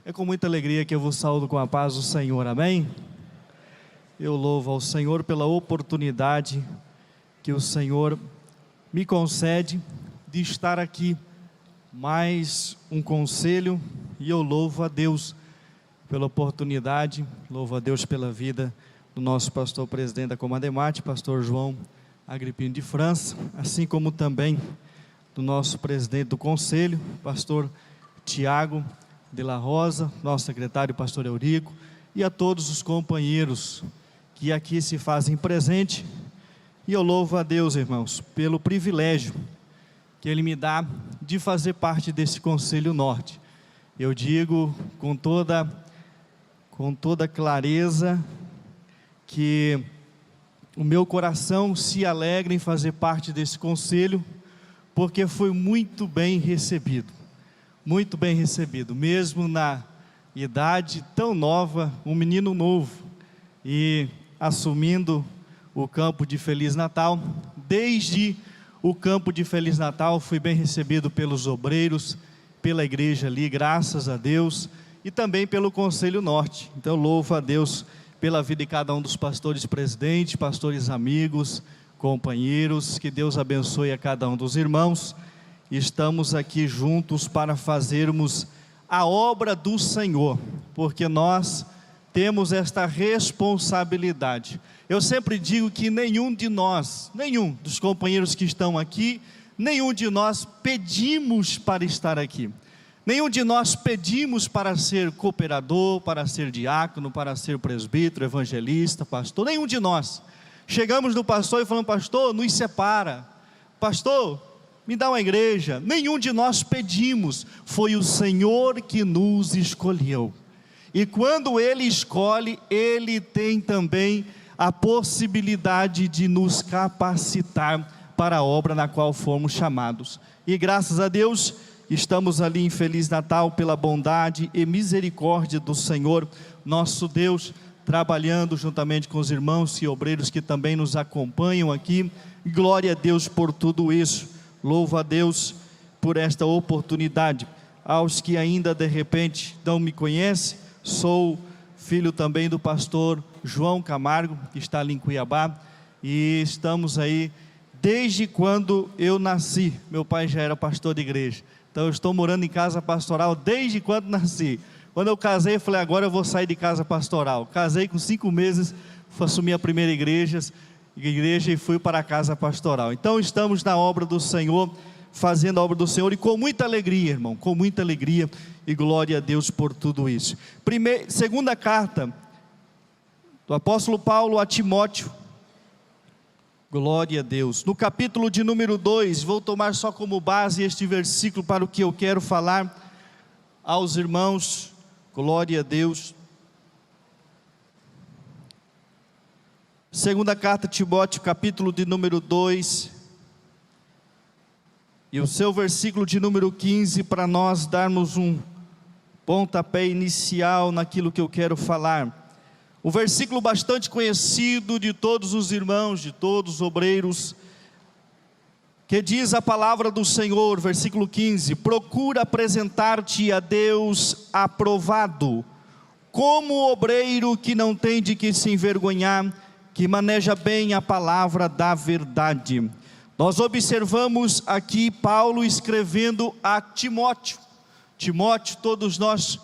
É com muita alegria que eu vos saúdo com a paz do Senhor, amém? Eu louvo ao Senhor pela oportunidade que o Senhor me concede de estar aqui, mais um conselho, e eu louvo a Deus pela oportunidade, louvo a Deus pela vida do nosso pastor presidente da Comademate, pastor João Agripino de França, assim como também do nosso presidente do conselho, pastor Tiago de la Rosa, nosso secretário, pastor Eurico, e a todos os companheiros que aqui se fazem presente. E eu louvo a Deus, irmãos, pelo privilégio que Ele me dá de fazer parte desse Conselho Norte. Eu digo com toda clareza que o meu coração se alegra em fazer parte desse conselho, porque foi muito bem recebido, mesmo na idade tão nova, um menino novo, e assumindo o campo de Feliz Natal. Desde o campo de Feliz Natal fui bem recebido pelos obreiros, pela igreja ali, graças a Deus, e também pelo Conselho Norte. Então louvo a Deus pela vida de cada um dos pastores presidentes, pastores amigos, companheiros. Que Deus abençoe a cada um dos irmãos. Estamos aqui juntos para fazermos a obra do Senhor, porque nós temos esta responsabilidade. Eu sempre digo que nenhum dos companheiros que estão aqui, nenhum de nós pedimos para estar aqui. Nenhum de nós pedimos para ser cooperador, para ser diácono, para ser presbítero, evangelista, pastor. Nenhum de nós. Chegamos no pastor e falamos: pastor, nos separa. Pastor, me dá uma igreja. Nenhum de nós pedimos. Foi o Senhor que nos escolheu. E quando Ele escolhe, Ele tem também a possibilidade de nos capacitar para a obra na qual fomos chamados. E graças a Deus, estamos ali em Feliz Natal pela bondade e misericórdia do Senhor, nosso Deus, trabalhando juntamente com os irmãos e obreiros que também nos acompanham aqui. Glória a Deus por tudo isso. Louvo a Deus por esta oportunidade. Aos que ainda de repente não me conhecem, sou filho também do pastor João Camargo, que está ali em Cuiabá, e estamos aí desde quando eu nasci. Meu pai já era pastor de igreja, então eu estou morando em casa pastoral desde quando nasci. Quando eu casei, eu falei: agora eu vou sair de casa pastoral. Casei com 5 meses, assumi a primeira igreja e fui para a casa pastoral. Então estamos na obra do Senhor, fazendo a obra do Senhor, e com muita alegria, irmão, com muita alegria, e glória a Deus por tudo isso. Segunda carta do apóstolo Paulo a Timóteo, glória a Deus, no capítulo de número 2, vou tomar só como base este versículo para o que eu quero falar aos irmãos. Glória a Deus. Segunda carta a Timóteo, capítulo de número 2, e o seu versículo de número 15, para nós darmos um pontapé inicial naquilo que eu quero falar. Um versículo bastante conhecido de todos os irmãos, de todos os obreiros, que diz a palavra do Senhor, versículo 15: procura apresentar-te a Deus aprovado, como obreiro que não tem de que se envergonhar, que maneja bem a palavra da verdade. Nós observamos aqui Paulo escrevendo a Timóteo. Timóteo, todos nós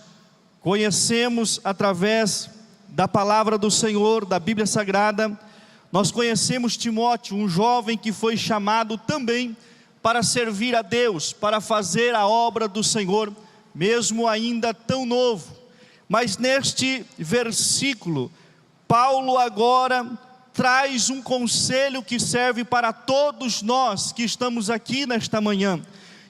conhecemos através da palavra do Senhor, da Bíblia Sagrada. Nós conhecemos Timóteo, um jovem que foi chamado também para servir a Deus, para fazer a obra do Senhor, mesmo ainda tão novo. Mas neste versículo, Paulo agora traz um conselho que serve para todos nós que estamos aqui nesta manhã.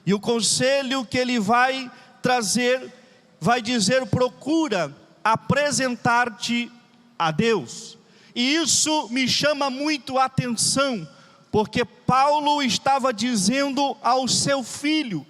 E o conselho que ele vai trazer, vai dizer: procura apresentar-te a Deus. E isso me chama muito a atenção, porque Paulo estava dizendo ao seu filho,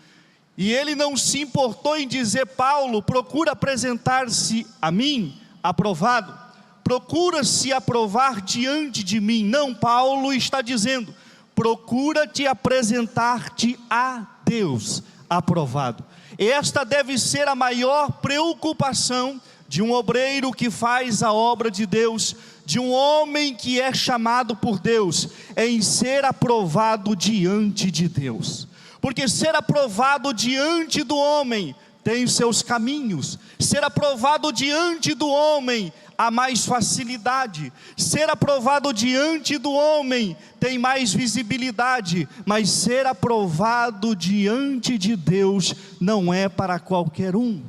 e ele não se importou em dizer: Paulo, procura apresentar-se a mim aprovado, procura se aprovar diante de mim. Não, Paulo está dizendo: procura te apresentar-te a Deus, aprovado. Esta deve ser a maior preocupação de um obreiro que faz a obra de Deus, de um homem que é chamado por Deus, em ser aprovado diante de Deus. Porque ser aprovado diante do homem tem os seus caminhos. Ser aprovado diante do homem há mais facilidade. Ser aprovado diante do homem tem mais visibilidade. Mas ser aprovado diante de Deus não é para qualquer um.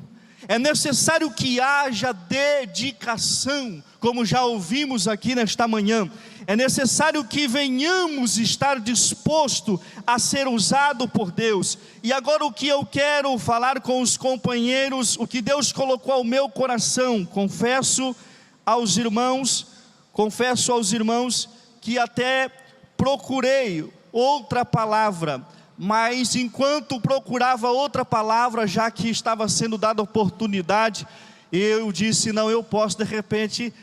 É necessário que haja dedicação, como já ouvimos aqui nesta manhã. É necessário que venhamos estar disposto a ser usado por Deus. E agora o que eu quero falar com os companheiros, o que Deus colocou ao meu coração, confesso aos irmãos que até procurei outra palavra, mas enquanto procurava outra palavra, já que estava sendo dada oportunidade, eu disse, não, eu posso de repente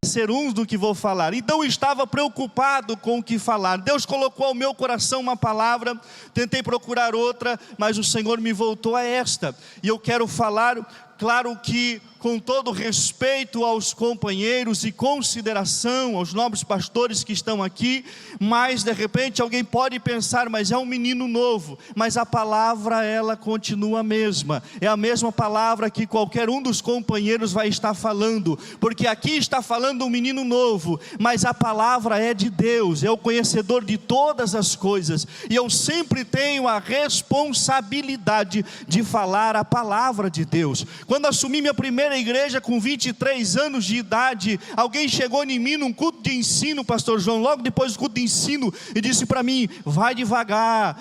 ser um do que vou falar. Então eu estava preocupado com o que falar. Deus colocou ao meu coração uma palavra, tentei procurar outra, mas o Senhor me voltou a esta. E eu quero falar, claro que com todo respeito aos companheiros e consideração aos nobres pastores que estão aqui, mas de repente alguém pode pensar, mas é um menino novo, mas a palavra ela continua a mesma, é a mesma palavra que qualquer um dos companheiros vai estar falando, porque aqui está falando um menino novo, mas a palavra é de Deus, é o conhecedor de todas as coisas, e eu sempre tenho a responsabilidade de falar a palavra de Deus. Quando assumi minha primeira igreja com 23 anos de idade, alguém chegou em mim num culto de ensino, pastor João, logo depois do culto de ensino, e disse para mim, vai devagar,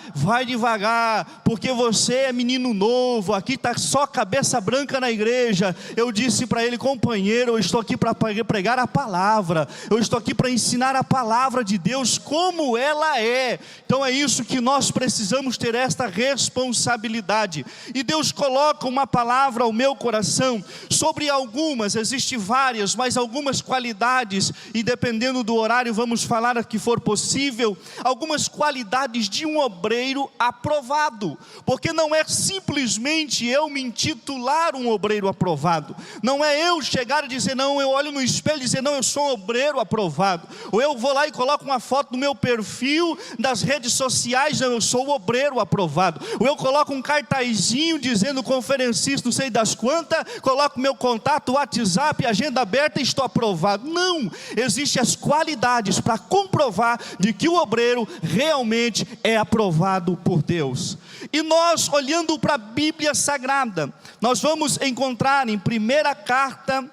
porque você é menino novo, aqui está só cabeça branca na igreja. Eu disse para ele, companheiro, eu estou aqui para pregar a palavra, eu estou aqui para ensinar a palavra de Deus como ela é. Então é isso que nós precisamos ter, esta responsabilidade. E Deus coloca uma palavra ao meu coração sobre algumas, existem várias, mas algumas qualidades, e dependendo do horário vamos falar a que for possível, algumas qualidades de um obreiro aprovado, porque não é simplesmente eu me intitular um obreiro aprovado, não é eu chegar e dizer, não, eu olho no espelho e dizer, não, eu sou um obreiro aprovado, ou eu vou lá e coloco uma foto no meu perfil das redes sociais, não, eu sou o obreiro aprovado, ou eu coloco um cartazinho dizendo conferencista, não sei das quantas, coloco meu contato, WhatsApp, agenda aberta e estou aprovado. Não, existem as qualidades para comprovar de que o obreiro realmente é aprovado por Deus. E nós, olhando para a Bíblia Sagrada, nós vamos encontrar em primeira carta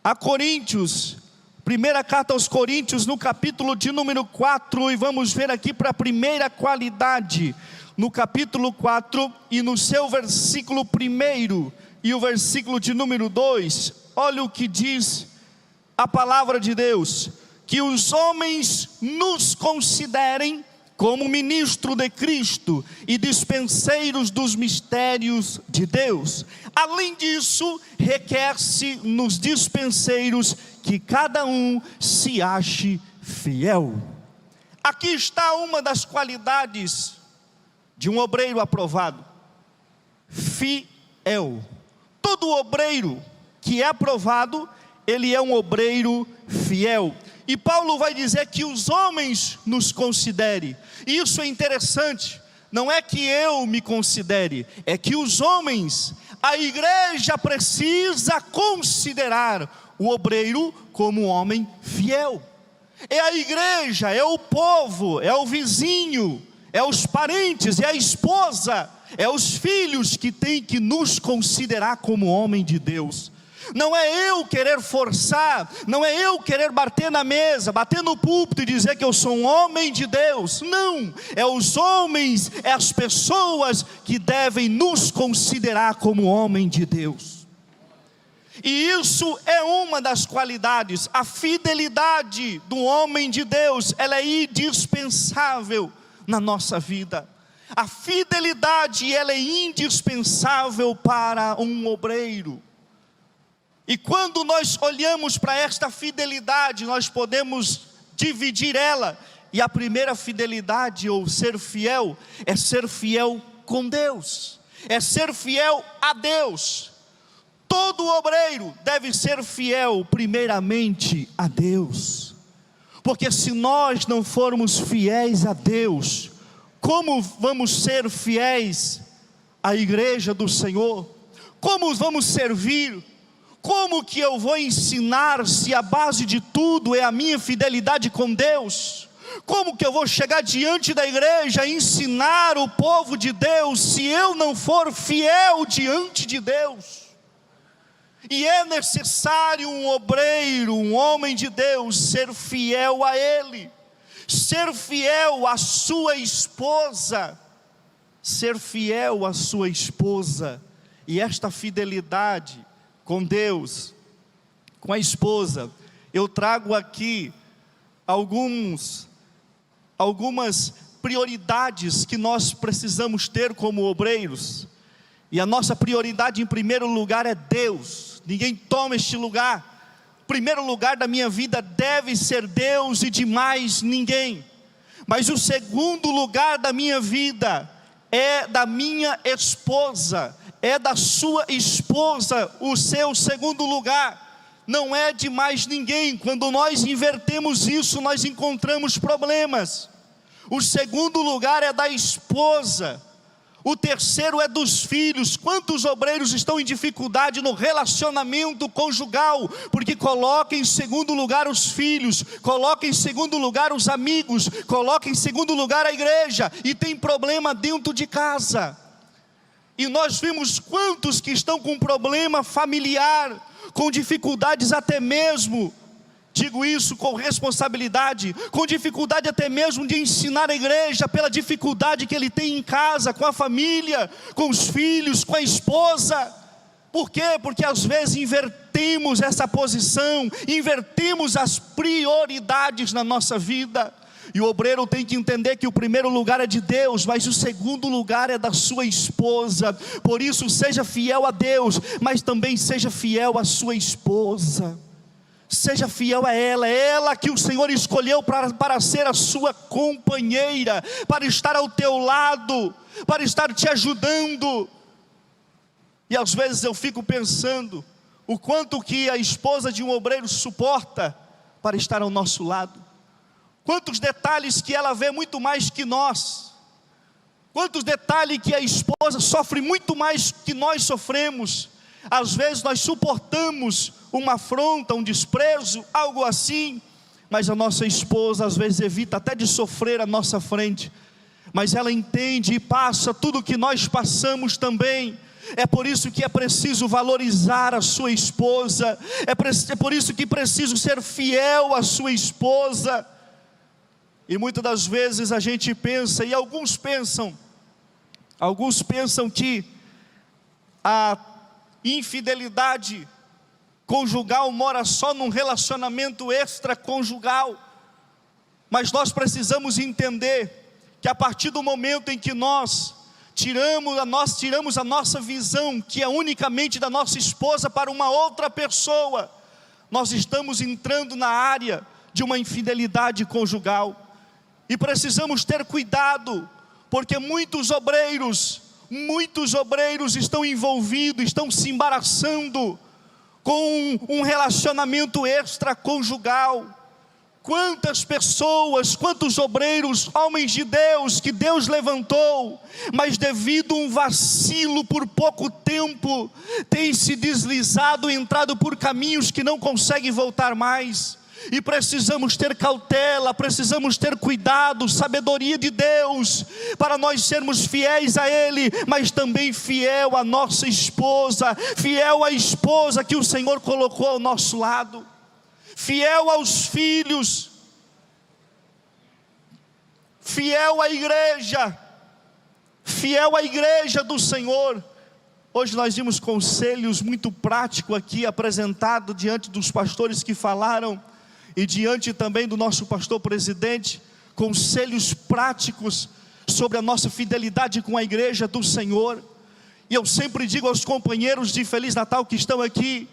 aos Coríntios, no capítulo de número 4, e vamos ver aqui para a primeira qualidade, no capítulo 4 e no seu versículo 1 e o versículo de número 2, olha o que diz a palavra de Deus, que os homens nos considerem como ministro de Cristo e dispenseiros dos mistérios de Deus. Além disso, requer-se nos dispenseiros que cada um se ache fiel. Aqui está uma das qualidades de um obreiro aprovado: fiel. Todo obreiro que é aprovado, ele é um obreiro fiel. E Paulo vai dizer que os homens nos considerem. Isso é interessante, não é que eu me considere, é que os homens, a igreja precisa considerar o obreiro como um homem fiel. É a igreja, é o povo, é o vizinho, é os parentes, é a esposa, é os filhos que tem que nos considerar como homem de Deus. Não é eu querer forçar, não é eu querer bater na mesa, bater no púlpito e dizer que eu sou um homem de Deus. Não, é os homens, é as pessoas que devem nos considerar como homem de Deus. E isso é uma das qualidades, a fidelidade do homem de Deus, ela é indispensável na nossa vida. A fidelidade, ela é indispensável para um obreiro. E quando nós olhamos para esta fidelidade, nós podemos dividir ela. E a primeira fidelidade, ou ser fiel, é ser fiel com Deus, é ser fiel a Deus. Todo obreiro deve ser fiel primeiramente a Deus, porque se nós não formos fiéis a Deus, como vamos ser fiéis à igreja do Senhor? Como vamos servir? Como que eu vou ensinar se a base de tudo é a minha fidelidade com Deus? Como que eu vou chegar diante da igreja e ensinar o povo de Deus se eu não for fiel diante de Deus? E é necessário um obreiro, um homem de Deus, ser fiel a Ele, ser fiel à sua esposa, ser fiel à sua esposa. E esta fidelidade com Deus, com a esposa, eu trago aqui algumas prioridades que nós precisamos ter como obreiros. E a nossa prioridade em primeiro lugar é Deus. Ninguém toma este lugar. O primeiro lugar da minha vida deve ser Deus e de mais ninguém. Mas o segundo lugar da minha vida é da minha esposa, é da sua esposa. O seu segundo lugar não é de mais ninguém. Quando nós invertemos isso, nós encontramos problemas. O segundo lugar é da esposa, o terceiro é dos filhos. Quantos obreiros estão em dificuldade no relacionamento conjugal, porque colocam em segundo lugar os filhos, colocam em segundo lugar os amigos, colocam em segundo lugar a igreja, e tem problema dentro de casa. E nós vimos quantos que estão com problema familiar, com dificuldades até mesmo, digo isso com responsabilidade, com dificuldade até mesmo de ensinar a igreja, pela dificuldade que ele tem em casa, com a família, com os filhos, com a esposa. Por quê? Porque às vezes invertemos essa posição, invertemos as prioridades na nossa vida. E o obreiro tem que entender que o primeiro lugar é de Deus, mas o segundo lugar é da sua esposa. Por isso seja fiel a Deus, mas também seja fiel à sua esposa. Seja fiel a ela, é ela que o Senhor escolheu para ser a sua companheira, para estar ao teu lado, para estar te ajudando. E às vezes eu fico pensando, o quanto que a esposa de um obreiro suporta para estar ao nosso lado. Quantos detalhes que ela vê muito mais que nós. Quantos detalhes que a esposa sofre muito mais que nós sofremos. Às vezes nós suportamos uma afronta, um desprezo, algo assim, mas a nossa esposa às vezes evita até de sofrer à nossa frente, mas ela entende e passa tudo o que nós passamos também. É por isso que é preciso valorizar a sua esposa, é por isso que é preciso ser fiel à sua esposa. E muitas das vezes a gente pensa, e alguns pensam que a infidelidade conjugal mora só num relacionamento extraconjugal. Mas nós precisamos entender que a partir do momento em que nós tiramos a nossa visão, que é unicamente da nossa esposa, para uma outra pessoa, nós estamos entrando na área de uma infidelidade conjugal. E precisamos ter cuidado, porque muitos obreiros estão envolvidos, estão se embaraçando com um relacionamento extraconjugal. Quantas pessoas, quantos obreiros, homens de Deus, que Deus levantou, mas devido a um vacilo por pouco tempo, têm se deslizado, entrado por caminhos que não conseguem voltar mais. E precisamos ter cautela, precisamos ter cuidado, sabedoria de Deus, para nós sermos fiéis a Ele, mas também fiel à nossa esposa, fiel à esposa que o Senhor colocou ao nosso lado, fiel aos filhos, fiel à igreja do Senhor. Hoje nós vimos conselhos muito práticos aqui apresentados diante dos pastores que falaram, e diante também do nosso pastor presidente, conselhos práticos sobre a nossa fidelidade com a igreja do Senhor. E eu sempre digo aos companheiros de Feliz Natal que estão aqui,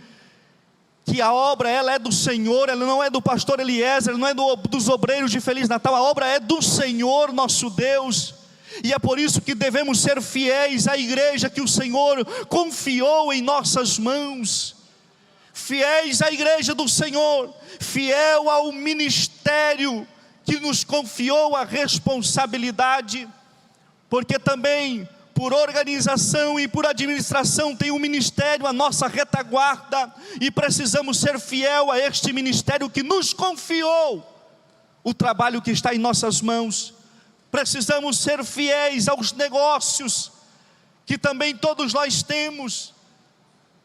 que a obra ela é do Senhor, ela não é do pastor Eliezer, não é dos obreiros de Feliz Natal, a obra é do Senhor nosso Deus. E é por isso que devemos ser fiéis à igreja que o Senhor confiou em nossas mãos. Fiéis à igreja do Senhor, fiel ao ministério que nos confiou a responsabilidade, porque também por organização e por administração tem um ministério, a nossa retaguarda, e precisamos ser fiel a este ministério que nos confiou o trabalho que está em nossas mãos. Precisamos ser fiéis aos negócios que também todos nós temos.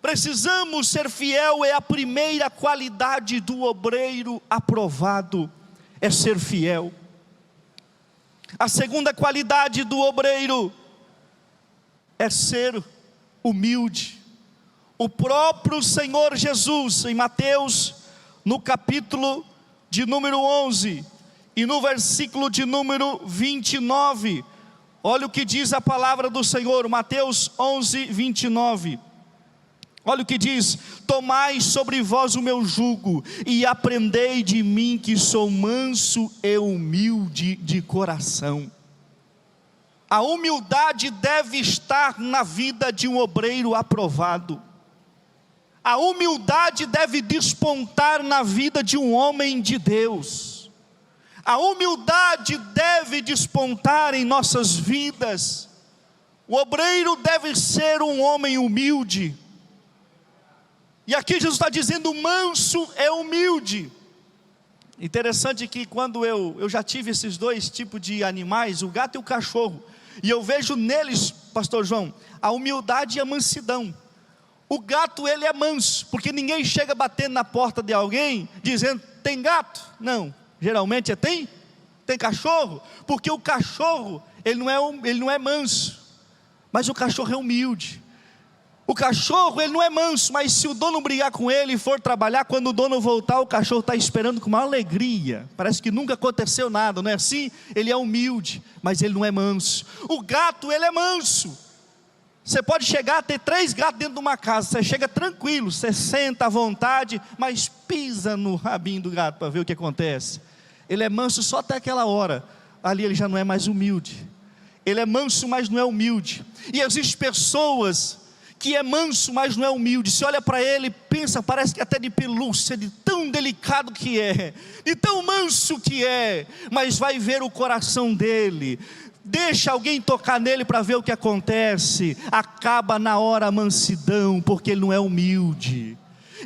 Precisamos ser fiel, é a primeira qualidade do obreiro aprovado, é ser fiel. A segunda qualidade do obreiro é ser humilde. O próprio Senhor Jesus, em Mateus, no capítulo de número 11, e no versículo de número 29, olha o que diz a palavra do Senhor, Mateus 11, 29. Olha o que diz: tomai sobre vós o meu jugo, e aprendei de mim, que sou manso e humilde de coração. A humildade deve estar na vida de um obreiro aprovado. A humildade deve despontar na vida de um homem de Deus. A humildade deve despontar em nossas vidas. O obreiro deve ser um homem humilde. E aqui Jesus está dizendo: manso é humilde. Interessante que quando eu já tive esses dois tipos de animais, o gato e o cachorro, e eu vejo neles, pastor João, a humildade e a mansidão. O gato, ele é manso, porque ninguém chega batendo na porta de alguém, dizendo: tem gato? Não, geralmente tem cachorro, porque o cachorro, ele não é manso, mas o cachorro é humilde. O cachorro, ele não é manso, mas se o dono brigar com ele e for trabalhar, quando o dono voltar, o cachorro está esperando com uma alegria, parece que nunca aconteceu nada, não é assim? Ele é humilde, mas ele não é manso. O gato, ele é manso. Você pode chegar a ter 3 gatos dentro de uma casa, você chega tranquilo, você senta à vontade, mas pisa no rabinho do gato para ver o que acontece. Ele é manso só até aquela hora, ali ele já não é mais humilde. Ele é manso, mas não é humilde. E existem pessoas que é manso, mas não é humilde. Se olha para ele, pensa, parece que até de pelúcia, de tão delicado que é, de tão manso que é, mas vai ver o coração dele, deixa alguém tocar nele para ver o que acontece, acaba na hora a mansidão, porque ele não é humilde.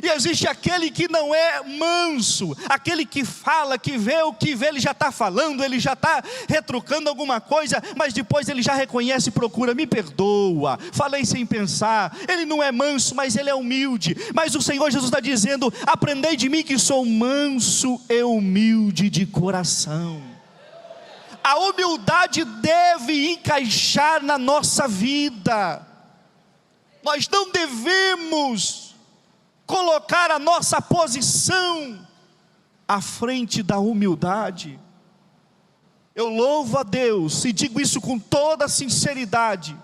E existe aquele que não é manso, aquele que fala, que vê o que vê, ele já está falando, ele já está retrucando alguma coisa, mas depois ele já reconhece e procura: me perdoa, falei sem pensar. Ele não é manso, mas ele é humilde. Mas o Senhor Jesus está dizendo: aprendei de mim, que sou manso e humilde de coração. A humildade deve encaixar na nossa vida. Nós não devemos colocar a nossa posição à frente da humildade. Eu louvo a Deus e digo isso com toda a sinceridade,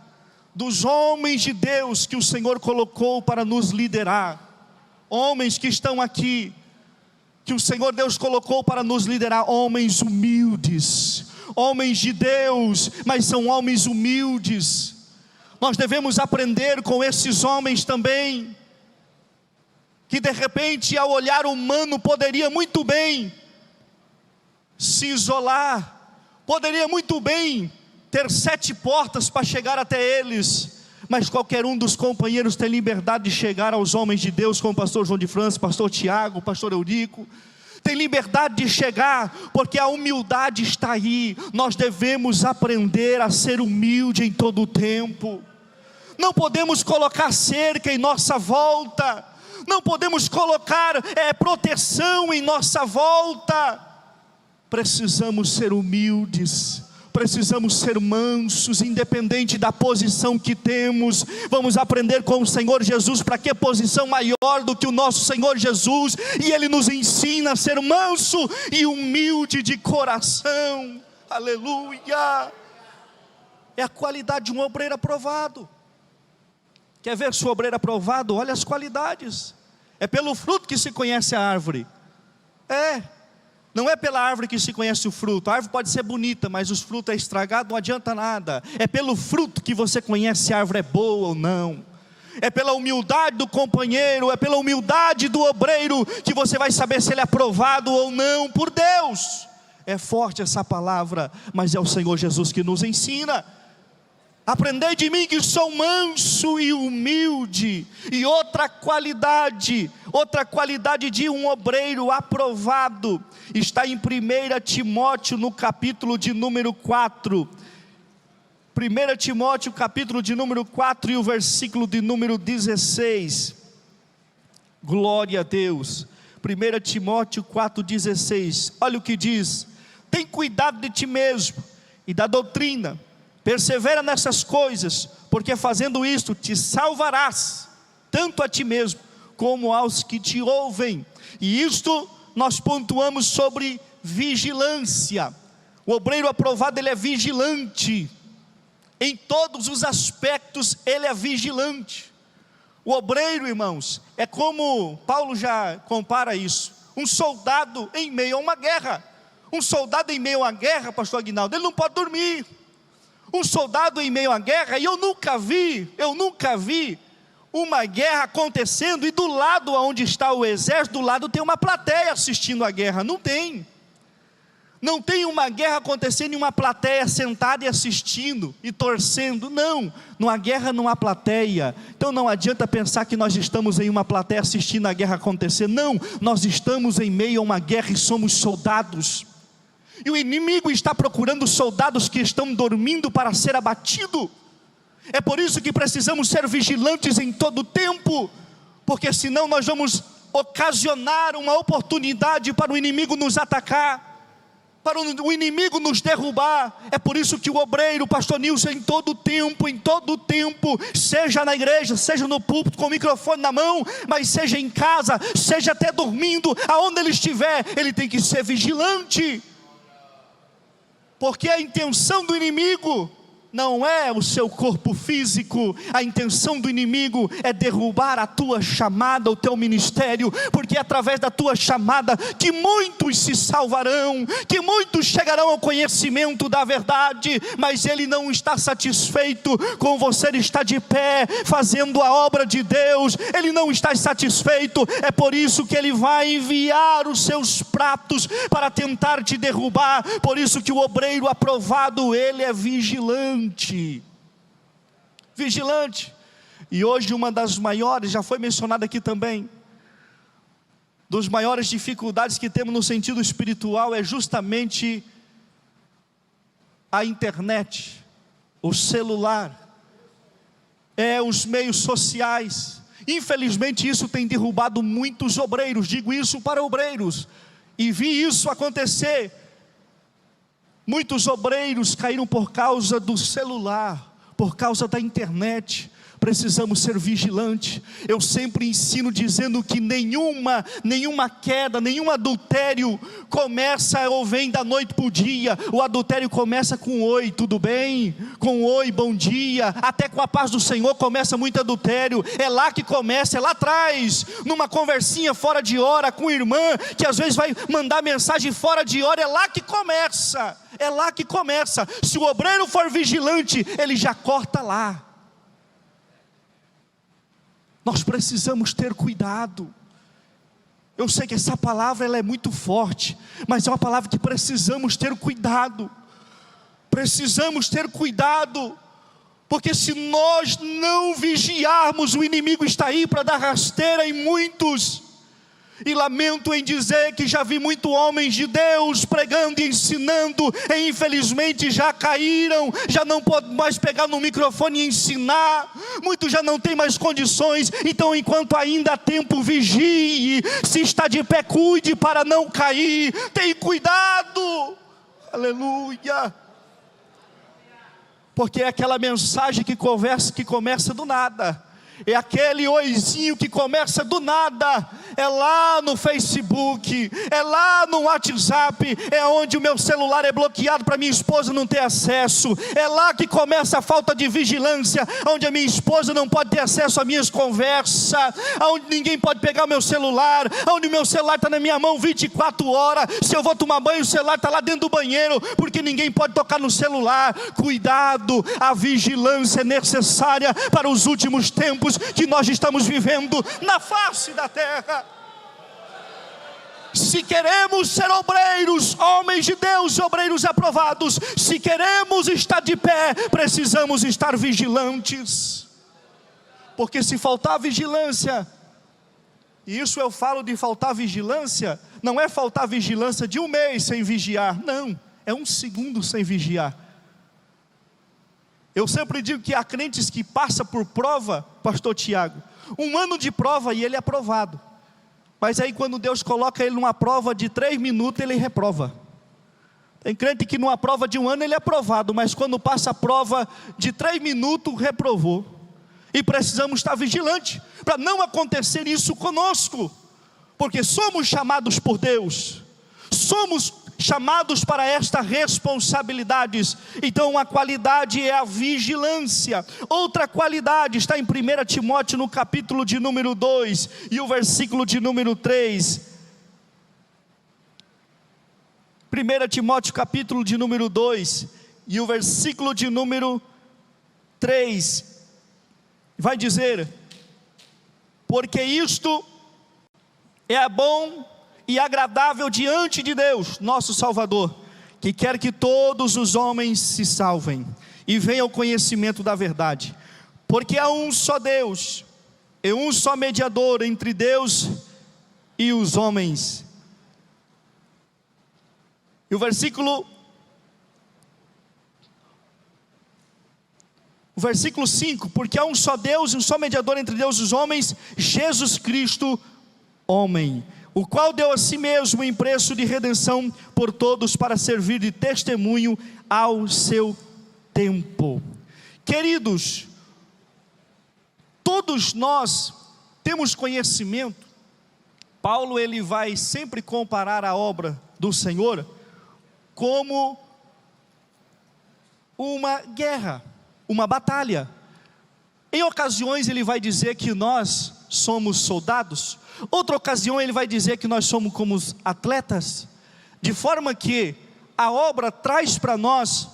dos homens de Deus que o Senhor colocou para nos liderar, homens que estão aqui, que o Senhor Deus colocou para nos liderar, homens humildes, homens de Deus, mas são homens humildes. Nós devemos aprender com esses homens também, que de repente ao olhar humano poderia muito bem se isolar, poderia muito bem ter 7 portas para chegar até eles, mas qualquer um dos companheiros tem liberdade de chegar aos homens de Deus, como o pastor João de França, pastor Tiago, o pastor Eurico, tem liberdade de chegar, porque a humildade está aí. Nós devemos aprender a ser humilde em todo o tempo. Não podemos colocar cerca em nossa volta, não podemos colocar proteção em nossa volta. Precisamos ser humildes, precisamos ser mansos, independente da posição que temos. Vamos aprender com o Senhor Jesus. Para que posição maior do que o nosso Senhor Jesus? E Ele nos ensina a ser manso e humilde de coração. Aleluia! É a qualidade de um obreiro aprovado. Quer ver seu obreiro aprovado? Olha as qualidades. É pelo fruto que se conhece a árvore. Não é pela árvore que se conhece o fruto. A árvore pode ser bonita, mas os frutos é estragado, não adianta nada. É pelo fruto que você conhece se a árvore é boa ou não. É pela humildade do companheiro, é pela humildade do obreiro que você vai saber se ele é aprovado ou não por Deus. É forte essa palavra, mas é o Senhor Jesus que nos ensina. Aprendei de mim que sou manso e humilde. E outra qualidade de um obreiro aprovado, está em 1 Timóteo, no capítulo de número 4. 1 Timóteo, capítulo de número 4 e o versículo de número 16. Glória a Deus. 1 Timóteo 4,16. Olha o que diz: tem cuidado de ti mesmo e da doutrina. Persevera nessas coisas, porque fazendo isto te salvarás, tanto a ti mesmo, como aos que te ouvem. E isto nós pontuamos sobre vigilância. O obreiro aprovado, ele é vigilante. Em todos os aspectos ele é vigilante. O obreiro, irmãos, é como Paulo já compara isso: um soldado em meio a uma guerra. Um soldado em meio a uma guerra, pastor Aguinaldo, ele não pode dormir. Um soldado em meio à guerra, e eu nunca vi uma guerra acontecendo, e do lado onde está o exército, do lado tem uma plateia assistindo a guerra. Não tem uma guerra acontecendo e uma plateia sentada e assistindo, e torcendo. Não, numa guerra não há plateia. Então não adianta pensar que nós estamos em uma plateia assistindo a guerra acontecer. Não, nós estamos em meio a uma guerra e somos soldados. E o inimigo está procurando soldados que estão dormindo para ser abatido. É por isso que precisamos ser vigilantes em todo o tempo, porque senão nós vamos ocasionar uma oportunidade para o inimigo nos atacar, para o inimigo nos derrubar. É por isso que o obreiro, pastor Nilson, em todo o tempo, seja na igreja, seja no púlpito com o microfone na mão, mas seja em casa, seja até dormindo, aonde ele estiver, ele tem que ser vigilante. Porque a intenção do inimigo não é o seu corpo físico. A intenção do inimigo é derrubar a tua chamada, o teu ministério, porque é através da tua chamada que muitos se salvarão, que muitos chegarão ao conhecimento da verdade. Mas ele não está satisfeito com você estar de pé fazendo a obra de Deus. Ele não está satisfeito. É por isso que ele vai enviar os seus pratos para tentar te derrubar. Por isso que o obreiro aprovado, ele é vigilante. E hoje uma das maiores, já foi mencionado aqui também, dos maiores dificuldades que temos no sentido espiritual é justamente a internet, o celular, os meios sociais. Infelizmente isso tem derrubado muitos obreiros. Digo isso para obreiros, e vi isso acontecer. Muitos obreiros caíram por causa do celular, por causa da internet. Precisamos ser vigilantes. Eu sempre ensino dizendo que nenhuma queda, nenhum adultério começa ou vem da noite para o dia. O adultério começa com oi, tudo bem? Com oi, bom dia. Até com a paz do Senhor começa muito adultério. É lá que começa, é lá atrás, numa conversinha fora de hora com irmã, que às vezes vai mandar mensagem fora de hora. É lá que começa. É lá que começa. Se o obreiro for vigilante, ele já corta lá. Nós precisamos ter cuidado. Eu sei que essa palavra ela é muito forte, mas é uma palavra que precisamos ter cuidado. Precisamos ter cuidado, porque se nós não vigiarmos, o inimigo está aí para dar rasteira em muitos. E lamento em dizer que já vi muitos homens de Deus pregando e ensinando, e infelizmente já caíram, já não podem mais pegar no microfone e ensinar, muitos já não têm mais condições. Então enquanto ainda há tempo, vigie, se está de pé, cuide para não cair, tenha cuidado, aleluia, porque é aquela mensagem que começa do nada. É aquele oizinho que começa do nada, é lá no Facebook, é lá no WhatsApp, é onde o meu celular é bloqueado para minha esposa não ter acesso, é lá que começa a falta de vigilância, onde a minha esposa não pode ter acesso às minhas conversas, onde ninguém pode pegar o meu celular, onde o meu celular está na minha mão 24 horas, se eu vou tomar banho o celular está lá dentro do banheiro, porque ninguém pode tocar no celular. Cuidado, a vigilância é necessária para os últimos tempos que nós estamos vivendo na face da terra. Se queremos ser obreiros, homens de Deus, obreiros aprovados, se queremos estar de pé, precisamos estar vigilantes, porque se faltar vigilância, e isso eu falo de faltar vigilância, não é faltar vigilância de um mês sem vigiar, não, é um segundo sem vigiar. Eu sempre digo que há crentes que passam por prova, pastor Tiago, 1 ano de prova e ele é aprovado, mas aí quando Deus coloca ele numa prova de 3 minutos, ele reprova. Tem crente que numa prova de 1 ano ele é aprovado, mas quando passa a prova de 3 minutos, reprovou. E precisamos estar vigilantes, para não acontecer isso conosco, porque somos chamados por Deus, somos chamados para estas responsabilidades. Então uma qualidade é a vigilância, outra qualidade está em 1 Timóteo no capítulo de número 2 e o versículo de número 3. 1 Timóteo capítulo de número 2 e o versículo de número 3 vai dizer: porque isto é bom e agradável diante de Deus, nosso Salvador, que quer que todos os homens se salvem e venham ao conhecimento da verdade, porque há um só Deus e um só mediador entre Deus e os homens. E o versículo 5, porque há um só Deus e um só mediador entre Deus e os homens, Jesus Cristo, homem, o qual deu a si mesmo em preço de redenção por todos, para servir de testemunho ao seu tempo. Queridos, todos nós temos conhecimento. Paulo ele vai sempre comparar a obra do Senhor como uma guerra, uma batalha. Em ocasiões ele vai dizer que nós somos soldados, outra ocasião ele vai dizer que nós somos como os atletas, de forma que a obra traz para nós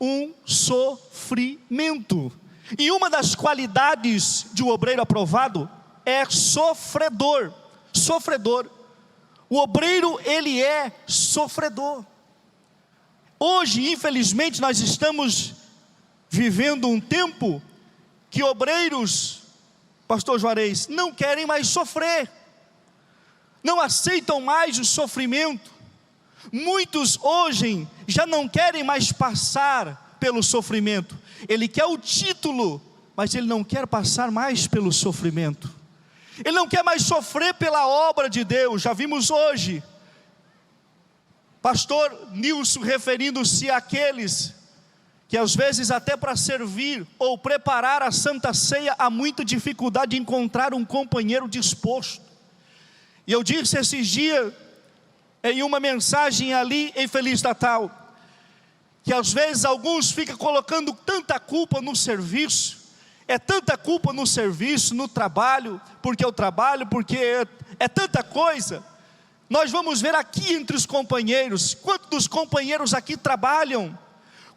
um sofrimento, e uma das qualidades de um obreiro aprovado é sofredor. O obreiro ele é sofredor. Hoje infelizmente nós estamos vivendo um tempo que obreiros, pastor Juarez, não querem mais sofrer, não aceitam mais o sofrimento. Muitos hoje já não querem mais passar pelo sofrimento. Ele quer o título, mas ele não quer passar mais pelo sofrimento. Ele não quer mais sofrer pela obra de Deus. Já vimos hoje pastor Nilson referindo-se àqueles que às vezes até para servir ou preparar a Santa Ceia há muita dificuldade de encontrar um companheiro disposto. E eu disse esses dias em uma mensagem ali em Feliz Natal, que às vezes alguns ficam colocando tanta culpa no serviço, é tanta culpa no serviço, no trabalho, porque eu trabalho, porque é tanta coisa. Nós vamos ver aqui entre os companheiros, quantos dos companheiros aqui trabalham,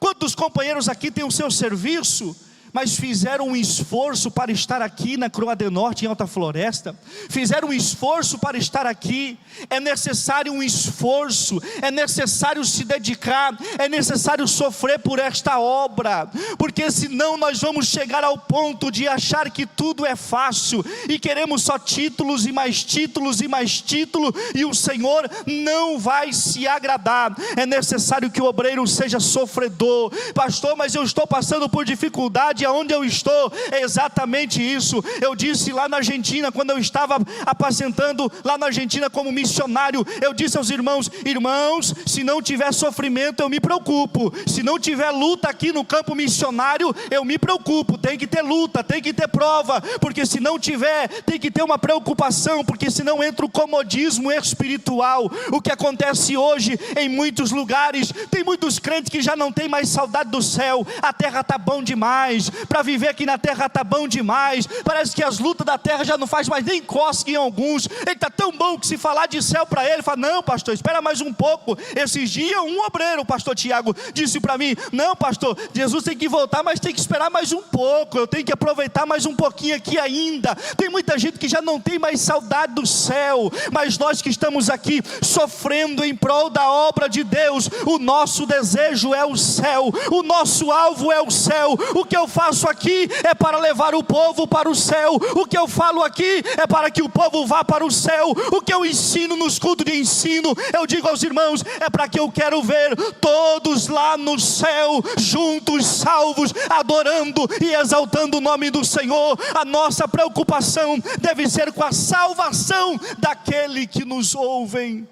quantos companheiros aqui têm o seu serviço, mas fizeram um esforço para estar aqui na Croade Norte, em Alta Floresta, fizeram um esforço para estar aqui. É necessário um esforço, é necessário se dedicar, é necessário sofrer por esta obra, porque senão nós vamos chegar ao ponto de achar que tudo é fácil, e queremos só títulos e mais títulos e mais títulos, e o Senhor não vai se agradar. É necessário que o obreiro seja sofredor. Pastor, mas eu estou passando por dificuldade. cidade aonde eu estou, é exatamente isso. Eu disse lá na Argentina, quando eu estava apacentando lá na Argentina como missionário, eu disse aos irmãos: irmãos, se não tiver sofrimento eu me preocupo, se não tiver luta aqui no campo missionário eu me preocupo. Tem que ter luta, tem que ter prova, porque se não tiver, tem que ter uma preocupação, porque senão entra o comodismo espiritual. O que acontece hoje em muitos lugares, tem muitos crentes que já não tem mais saudade do céu. A terra está bom demais, para viver aqui na terra está bom demais, parece que as lutas da terra já não faz mais nem cosca em alguns. Ele está tão bom que se falar de céu para ele, fala: não pastor, espera mais um pouco. Esses dias um obreiro, o pastor Tiago, disse para mim: não pastor, Jesus tem que voltar, mas tem que esperar mais um pouco, eu tenho que aproveitar mais um pouquinho aqui ainda. Tem muita gente que já não tem mais saudade do céu, mas nós que estamos aqui sofrendo em prol da obra de Deus, o nosso desejo é o céu, o nosso alvo é o céu. O que eu faço aqui é para levar o povo para o céu, o que eu falo aqui é para que o povo vá para o céu, o que eu ensino nos cultos de ensino, eu digo aos irmãos, é para que eu quero ver todos lá no céu, juntos, salvos, adorando e exaltando o nome do Senhor. A nossa preocupação deve ser com a salvação daquele que nos ouvem.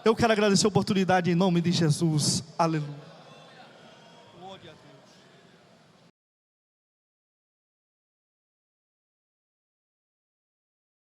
Eu quero agradecer a oportunidade em nome de Jesus. Aleluia.